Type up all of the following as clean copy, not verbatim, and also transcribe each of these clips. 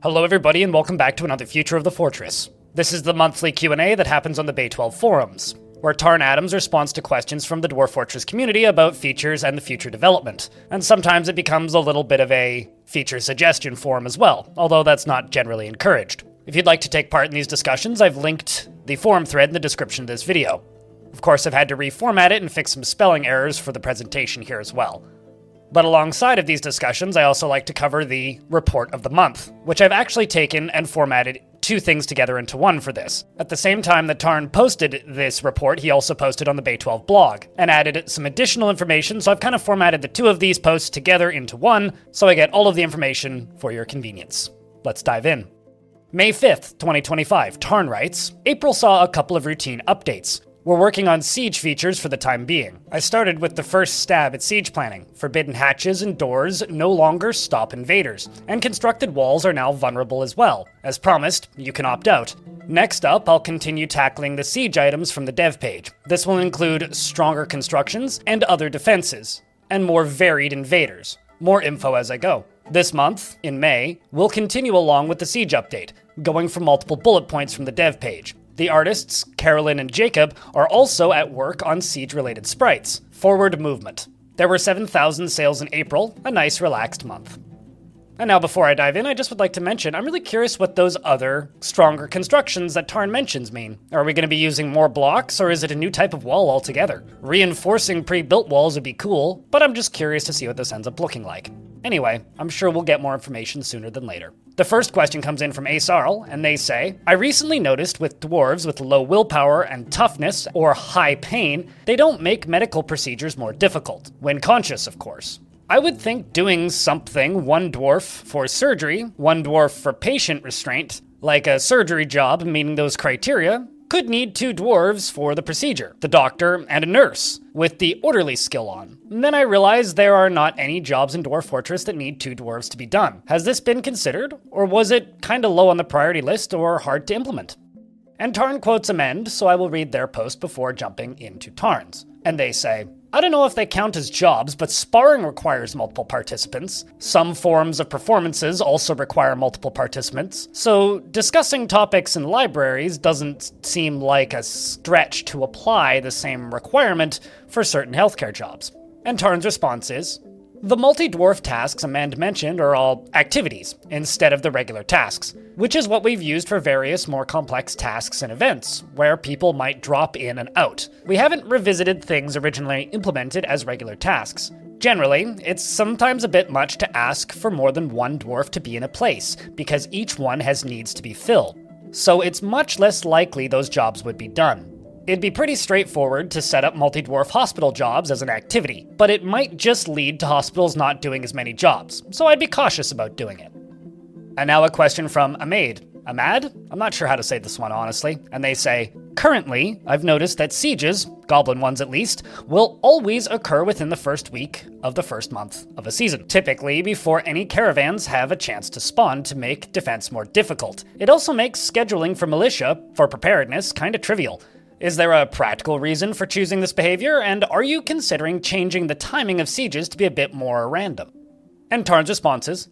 Hello everybody and welcome back to another Future of the Fortress. This is the monthly Q&A that happens on the Bay 12 forums, where Tarn Adams responds to questions from the Dwarf Fortress community about features and the future development. And sometimes it becomes a little bit of a feature suggestion forum as well, although that's not generally encouraged. If you'd like to take part in these discussions, I've linked the forum thread in the description of this video. Of course, I've had to reformat it and fix some spelling errors for the presentation here as well. But alongside of these discussions, I also like to cover the report of the month, which I've actually taken and formatted two things together into one for this. At the same time that Tarn posted this report, he also posted on the Bay 12 blog, and added some additional information, so I've kind of formatted the two of these posts together into one, so I get all of the information for your convenience. Let's dive in. May 5th, 2025, Tarn writes, April saw a couple of routine updates. We're working on siege features for the time being. I started with the first stab at siege planning. Forbidden hatches and doors no longer stop invaders, and constructed walls are now vulnerable as well. As promised, you can opt out. Next up, I'll continue tackling the siege items from the dev page. This will include stronger constructions and other defenses, and more varied invaders. More info as I go. This month, in May, we'll continue along with the siege update, going for multiple bullet points from the dev page. The artists, Carolyn and Jacob, are also at work on siege-related sprites. Forward movement. There were 7,000 sales in April, a nice relaxed month. And now before I dive in, I just would like to mention, I'm really curious what those other, stronger constructions that Tarn mentions mean. Are we going to be using more blocks, or is it a new type of wall altogether? Reinforcing pre-built walls would be cool, but I'm just curious to see what this ends up looking like. Anyway, I'm sure we'll get more information sooner than later. The first question comes in from Asarl, and they say, I recently noticed with dwarves with low willpower and toughness, or high pain, they don't make medical procedures more difficult. When conscious, of course. I would think doing something, one dwarf for surgery, one dwarf for patient restraint, like a surgery job meeting those criteria, could need two dwarves for the procedure, the doctor and a nurse, with the orderly skill on. And then I realized there are not any jobs in Dwarf Fortress that need two dwarves to be done. Has this been considered, or was it kinda low on the priority list or hard to implement? And Tarn quotes amend, so I will read their post before jumping into Tarn's. And they say, I don't know if they count as jobs, but sparring requires multiple participants. Some forms of performances also require multiple participants. So discussing topics in libraries doesn't seem like a stretch to apply the same requirement for certain healthcare jobs. And Tarn's response is, the multi-dwarf tasks Amand mentioned are all activities, instead of the regular tasks, which is what we've used for various more complex tasks and events, where people might drop in and out. We haven't revisited things originally implemented as regular tasks. Generally, it's sometimes a bit much to ask for more than one dwarf to be in a place, because each one has needs to be filled. So it's much less likely those jobs would be done. It'd be pretty straightforward to set up multi-dwarf hospital jobs as an activity, but it might just lead to hospitals not doing as many jobs, so I'd be cautious about doing it. And now a question from Ahmad. I'm not sure how to say this one, honestly. And they say, currently, I've noticed that sieges, goblin ones at least, will always occur within the first week of the first month of a season, typically before any caravans have a chance to spawn to make defense more difficult. It also makes scheduling for militia, for preparedness, kinda trivial. Is there a practical reason for choosing this behavior, and are you considering changing the timing of sieges to be a bit more random? And Tarn's response is,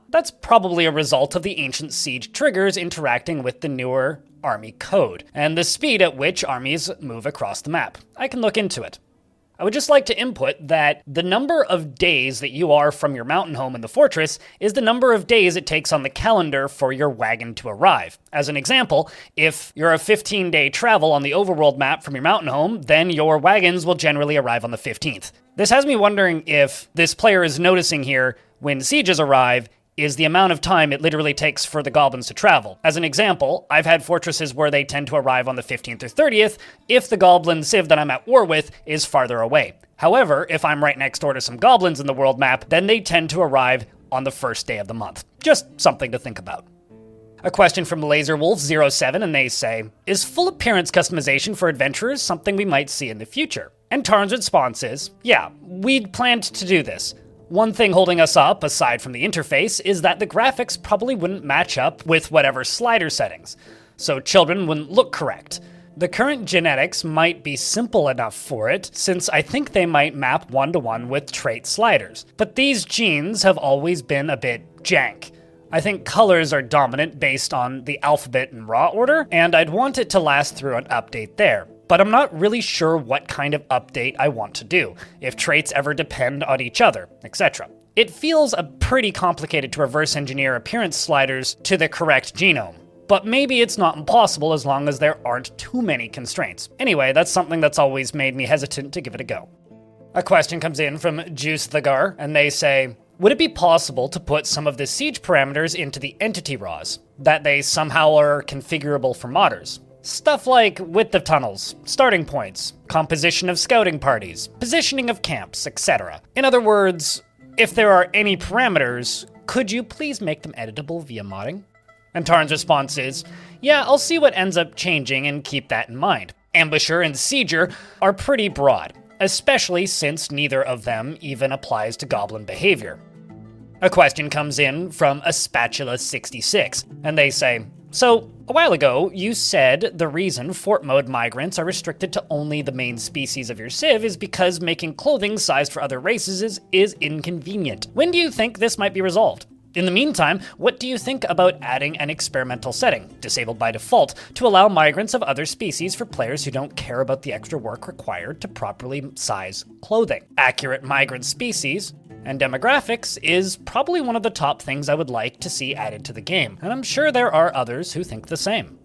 that's probably a result of the ancient siege triggers interacting with the newer army code, and the speed at which armies move across the map. I can look into it. I would just like to input that the number of days that you are from your mountain home in the fortress is the number of days it takes on the calendar for your wagon to arrive. As an example, if you're a 15-day travel on the overworld map from your mountain home, then your wagons will generally arrive on the 15th. This has me wondering if this player is noticing here when sieges arrive is the amount of time it literally takes for the goblins to travel. As an example, I've had fortresses where they tend to arrive on the 15th or 30th if the goblin civ that I'm at war with is farther away. However, if I'm right next door to some goblins in the world map, then they tend to arrive on the first day of the month. Just something to think about. A question from LaserWolf07, and they say, is full appearance customization for adventurers something we might see in the future? And Tarn's response is, yeah, we'd planned to do this. One thing holding us up, aside from the interface, is that the graphics probably wouldn't match up with whatever slider settings, so children wouldn't look correct. The current genetics might be simple enough for it, since I think they might map one-to-one with trait sliders, but these genes have always been a bit jank. I think colors are dominant based on the alphabet and raw order, and I'd want it to last through an update there. But I'm not really sure what kind of update I want to do, if traits ever depend on each other, etc. It feels pretty complicated to reverse engineer appearance sliders to the correct genome. But maybe it's not impossible as long as there aren't too many constraints. Anyway, that's something that's always made me hesitant to give it a go. A question comes in from Juice the Gar, and they say, would it be possible to put some of the siege parameters into the entity raws, that they somehow are configurable for modders? Stuff like width of tunnels, starting points, composition of scouting parties, positioning of camps, etc. In other words, if there are any parameters, could you please make them editable via modding? And Tarn's response is, yeah, I'll see what ends up changing and keep that in mind. Ambusher and Sieger are pretty broad, especially since neither of them even applies to goblin behavior. A question comes in from a Spatula66, and they say, so, a while ago, you said the reason Fort Mode migrants are restricted to only the main species of your civ is because making clothing sized for other races is inconvenient. When do you think this might be resolved? In the meantime, what do you think about adding an experimental setting, disabled by default, to allow migrants of other species for players who don't care about the extra work required to properly size clothing? Accurate migrant species and demographics is probably one of the top things I would like to see added to the game, and I'm sure there are others who think the same.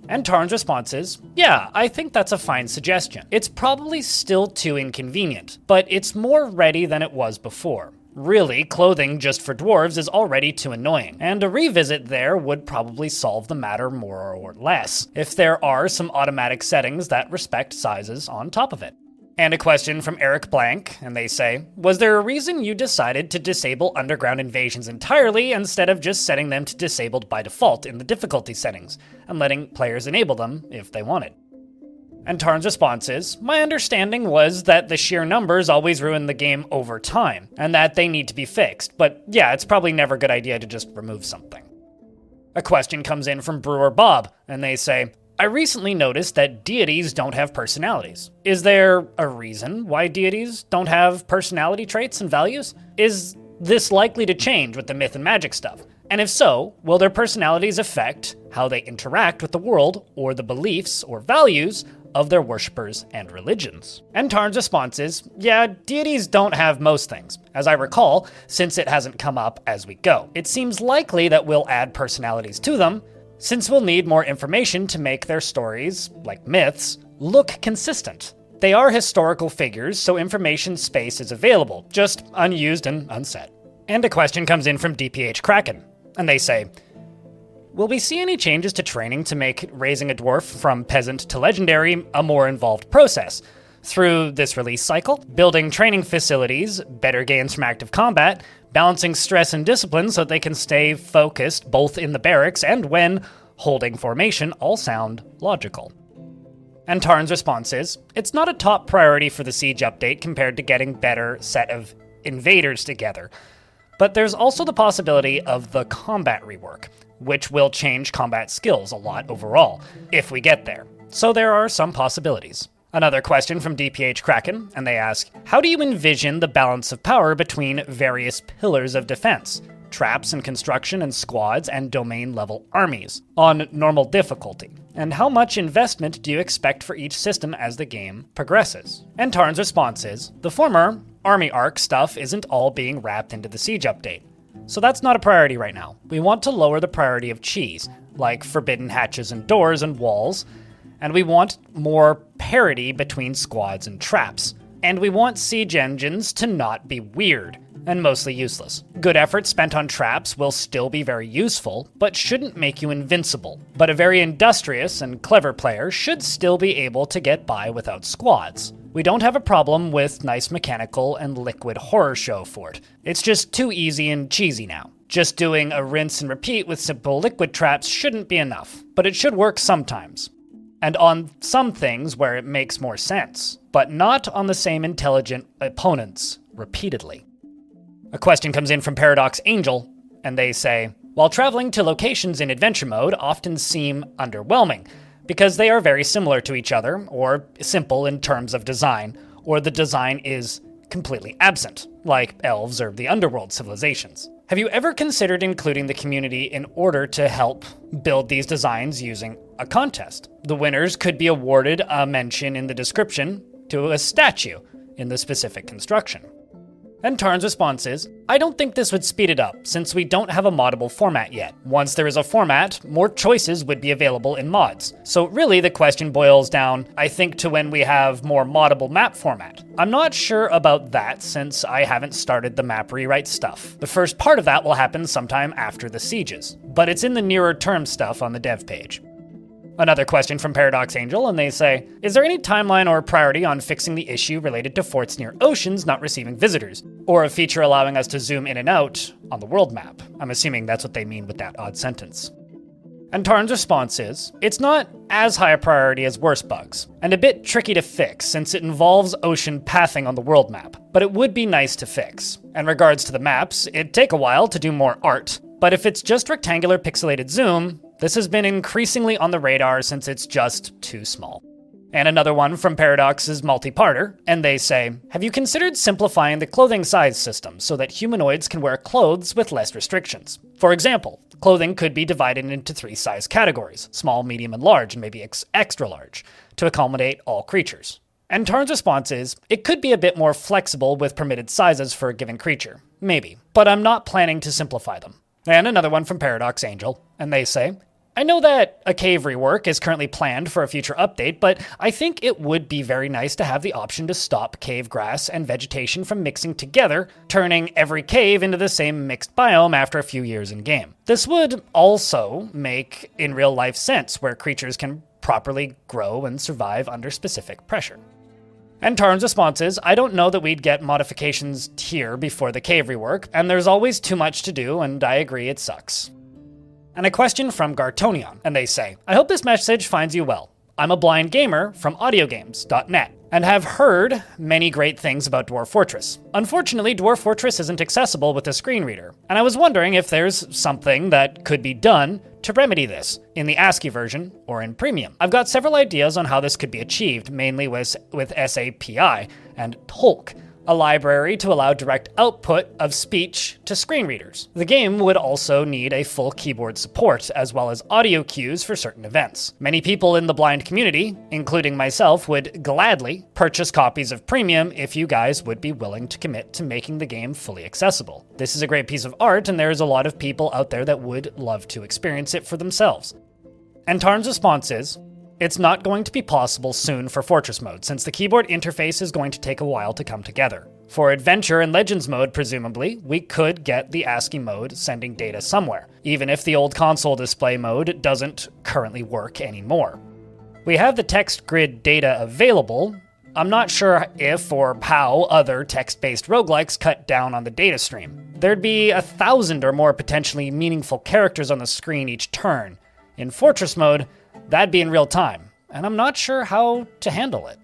And Tarn's response is, yeah, I think that's a fine suggestion. It's probably still too inconvenient, but it's more ready than it was before. Really, clothing just for dwarves is already too annoying, and a revisit there would probably solve the matter more or less, if there are some automatic settings that respect sizes on top of it. And a question from Eric Blank, and they say, was there a reason you decided to disable underground invasions entirely instead of just setting them to disabled by default in the difficulty settings, and letting players enable them if they wanted? And Tarn's response is, my understanding was that the sheer numbers always ruin the game over time, and that they need to be fixed, but yeah, it's probably never a good idea to just remove something. A question comes in from Brewer Bob, and they say, I recently noticed that deities don't have personalities. Is there a reason why deities don't have personality traits and values? Is this likely to change with the myth and magic stuff? And if so, will their personalities affect how they interact with the world or the beliefs or values of their worshippers and religions? And Tarn's response is, yeah, deities don't have most things, as I recall, since it hasn't come up as we go. It seems likely that we'll add personalities to them, since we'll need more information to make their stories, like myths, look consistent. They are historical figures, so information space is available, just unused and unset. And a question comes in from DPH Kraken, and they say, will we see any changes to training to make raising a dwarf from peasant to legendary a more involved process? Through this release cycle, building training facilities, better gains from active combat, balancing stress and discipline so that they can stay focused both in the barracks and when holding formation all sound logical. And Tarn's response is, it's not a top priority for the Siege update compared to getting better set of invaders together, but there's also the possibility of the combat rework, which will change combat skills a lot overall, if we get there. So there are some possibilities. Another question from DPH Kraken, and they ask, how do you envision the balance of power between various pillars of defense, traps and construction and squads and domain-level armies, on normal difficulty? And how much investment do you expect for each system as the game progresses? And Tarn's response is, the former army arc stuff isn't all being wrapped into the Siege update, so that's not a priority right now. We want to lower the priority of cheese, like forbidden hatches and doors and walls, and we want more parity between squads and traps. And we want siege engines to not be weird and mostly useless. Good effort spent on traps will still be very useful, but shouldn't make you invincible. But a very industrious and clever player should still be able to get by without squads. We don't have a problem with nice mechanical and liquid horror show for it. It's just too easy and cheesy now. Just doing a rinse and repeat with simple liquid traps shouldn't be enough, but it should work sometimes. And on some things where it makes more sense, but not on the same intelligent opponents repeatedly. A question comes in from Paradox Angel, and they say, while traveling to locations in adventure mode often seem underwhelming, because they are very similar to each other, or simple in terms of design, or the design is completely absent, like elves or the underworld civilizations. Have you ever considered including the community in order to help build these designs using a contest? The winners could be awarded a mention in the description to a statue in the specific construction. And Tarn's response is, I don't think this would speed it up, since we don't have a moddable format yet. Once there is a format, more choices would be available in mods. So really the question boils down, I think, to when we have more moddable map format. I'm not sure about that, since I haven't started the map rewrite stuff. The first part of that will happen sometime after the sieges, but it's in the nearer term stuff on the dev page. Another question from Paradox Angel, and they say, is there any timeline or priority on fixing the issue related to forts near oceans not receiving visitors? Or a feature allowing us to zoom in and out on the world map? I'm assuming that's what they mean with that odd sentence. And Tarn's response is, it's not as high a priority as worse bugs, and a bit tricky to fix since it involves ocean pathing on the world map, but it would be nice to fix. In regards to the maps, it'd take a while to do more art, but if it's just rectangular pixelated zoom, this has been increasingly on the radar since it's just too small. And another one from Paradox's multi-parter, and they say, have you considered simplifying the clothing size system so that humanoids can wear clothes with less restrictions? For example, clothing could be divided into 3 size categories, small, medium, and large, and maybe extra large, to accommodate all creatures. And Tarn's response is, it could be a bit more flexible with permitted sizes for a given creature. Maybe, but I'm not planning to simplify them. And another one from Paradox Angel, and they say, I know that a cave rework is currently planned for a future update, but I think it would be very nice to have the option to stop cave grass and vegetation from mixing together, turning every cave into the same mixed biome after a few years in game. This would also make in real life sense where creatures can properly grow and survive under specific pressure. And Tarn's response is, I don't know that we'd get modifications here before the cave rework, and there's always too much to do, and I agree it sucks. And a question from Gartonion, and they say, I hope this message finds you well. I'm a blind gamer from audiogames.net, and have heard many great things about Dwarf Fortress. Unfortunately, Dwarf Fortress isn't accessible with a screen reader, and I was wondering if there's something that could be done to remedy this, in the ASCII version or in Premium. I've got several ideas on how this could be achieved, mainly with SAPI and Hulk, a library to allow direct output of speech to screen readers. The game would also need a full keyboard support, as well as audio cues for certain events. Many people in the blind community, including myself, would gladly purchase copies of Premium if you guys would be willing to commit to making the game fully accessible. This is a great piece of art, and there's a lot of people out there that would love to experience it for themselves. And Tarn's response is, it's not going to be possible soon for Fortress mode, since the keyboard interface is going to take a while to come together. For Adventure and Legends mode, presumably, we could get the ASCII mode sending data somewhere, even if the old console display mode doesn't currently work anymore. We have the text grid data available. I'm not sure if or how other text-based roguelikes cut down on the data stream. There'd be 1,000 or more potentially meaningful characters on the screen each turn. In Fortress mode, that'd be in real time, and I'm not sure how to handle it.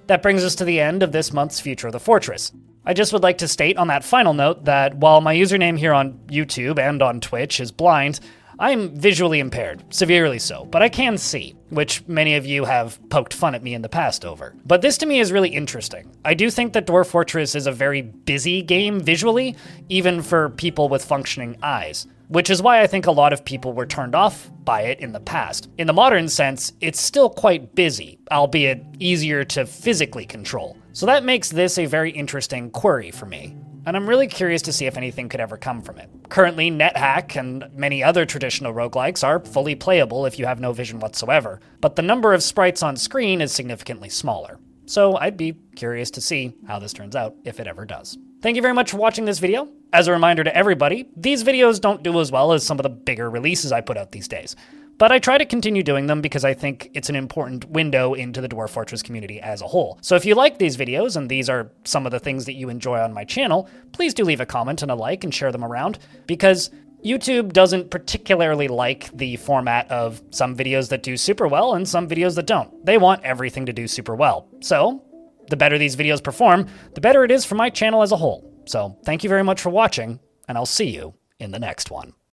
That brings us to the end of this month's Future of the Fortress. I just would like to state on that final note that while my username here on YouTube and on Twitch is blind, I'm visually impaired, severely so, but I can see, which many of you have poked fun at me in the past over. But this to me is really interesting. I do think that Dwarf Fortress is a very busy game visually, even for people with functioning eyes, which is why I think a lot of people were turned off by it in the past. In the modern sense, it's still quite busy, albeit easier to physically control. So that makes this a very interesting query for me, and I'm really curious to see if anything could ever come from it. Currently, NetHack and many other traditional roguelikes are fully playable if you have no vision whatsoever, but the number of sprites on screen is significantly smaller. So I'd be curious to see how this turns out, if it ever does. Thank you very much for watching this video. As a reminder to everybody, these videos don't do as well as some of the bigger releases I put out these days, but I try to continue doing them because I think it's an important window into the Dwarf Fortress community as a whole. So if you like these videos, and these are some of the things that you enjoy on my channel, please do leave a comment and a like and share them around, because YouTube doesn't particularly like the format of some videos that do super well and some videos that don't. They want everything to do super well. So the better these videos perform, the better it is for my channel as a whole. So thank you very much for watching, and I'll see you in the next one.